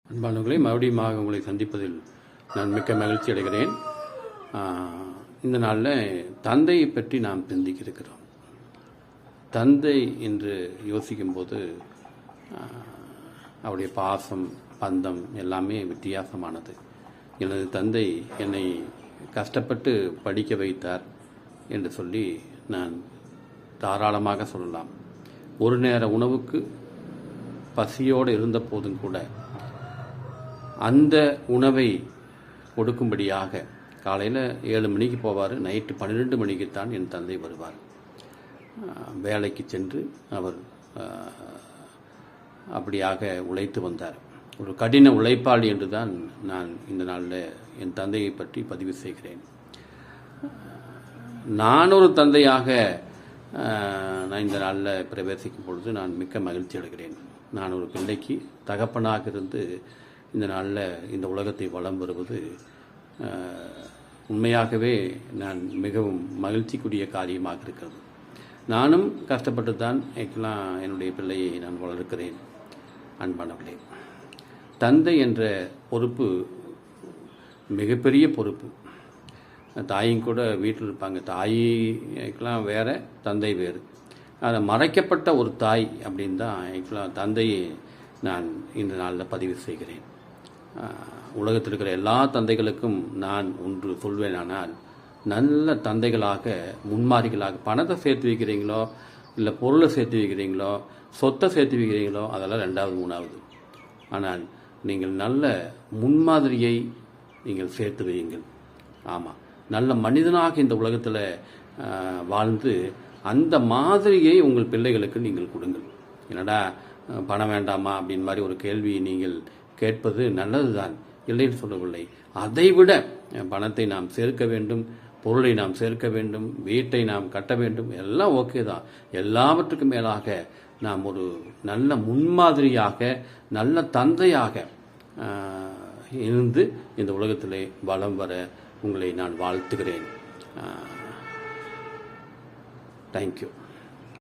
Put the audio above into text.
அன்பானவர்களே, மறுபடியும் உங்களை சந்திப்பதில் நான் மிக்க மகிழ்ச்சி அடைகிறேன். இந்த நாளில் தந்தையை பற்றி நாம் சிந்திக்க இருக்கிறோம். தந்தை என்று யோசிக்கும்போது அவருடைய பாசம், பந்தம் எல்லாமே வித்தியாசமானது. எனது தந்தை என்னை கஷ்டப்பட்டு படிக்க வைத்தார் என்று சொல்லி நான் தாராளமாக சொல்லலாம். ஒரு நேர உணவுக்கு பசியோடு இருந்த போதும் கூட அந்த உணவை கொடுக்கும்படியாக காலையில் 7 மணிக்கு போவார், நைட்டு 12 மணிக்குத்தான் என் தந்தை வருவார். வேலைக்கு சென்று அவர் அப்படியாக உழைத்து வந்தார். ஒரு கடின உழைப்பாளி என்று தான் நான் இந்த நாளில் என் தந்தையை பற்றி பதிவு செய்கிறேன். நான் ஒரு தந்தையாக நான் இந்த நாளில் பிரவேசிக்கும் பொழுது நான் மிக்க மகிழ்ச்சி அடைகிறேன். நான் ஒரு பிள்ளைக்கு தகப்பனாக இருந்து இந்த நாளில் இந்த உலகத்தை வலம் வருவது உண்மையாகவே நான் மிகவும் மகிழ்ச்சிக்குரிய காரியமாக இருக்கிறது. நானும் கஷ்டப்பட்டு தான் என்னுடைய பிள்ளையை நான் வளர்க்கிறேன். அன்பானவர்களே, தந்தை என்ற பொறுப்பு மிகப்பெரிய பொறுப்பு. தாயும் கூட வீட்டில் இருப்பாங்க. தாய்க்கெல்லாம் வேறு, தந்தை வேறு. அதை மறைக்கப்பட்ட ஒரு தாய் அப்படின்னு தான் தந்தையை நான் இந்த நாளில் பதிவு செய்கிறேன். உலகத்தில் இருக்கிற எல்லா தந்தைகளுக்கும் நான் ஒன்று சொல்வேனானால், நல்ல தந்தைகளாக, முன்மாதிரிகளாக. பணத்தை சேர்த்து வைக்கிறீங்களோ, இல்லை பொருளை சேர்த்து வைக்கிறீங்களோ, சொத்தை சேர்த்து வைக்கிறீங்களோ, அதெல்லாம் 2வது 3வது. ஆனால் நீங்கள் நல்ல முன்மாதிரியை நீங்கள் சேர்த்து வையுங்கள். ஆமாம், நல்ல மனிதனாக இந்த உலகத்தில் வாழ்ந்து அந்த மாதிரியை உங்கள் பிள்ளைகளுக்கு நீங்கள் கொடுங்கள். என்னடா பணம் வேண்டாமா அப்படின்னு மாதிரி ஒரு கேள்வியை நீங்கள் கேட்பது நல்லதுதான், இல்லைன்னு சொல்லவில்லை. அதைவிட பணத்தை நாம் சேர்க்க வேண்டும், பொருளை நாம் சேர்க்க வேண்டும், வீட்டை நாம் கட்ட வேண்டும், எல்லாம் ஓகே தான். எல்லாவற்றுக்கும் மேலாக நாம் ஒரு நல்ல முன்மாதிரியாக, நல்ல தந்தையாக இருந்து இந்த உலகத்திலே வலம் வர உங்களை நான் வாழ்த்துகிறேன். தேங்க்யூ.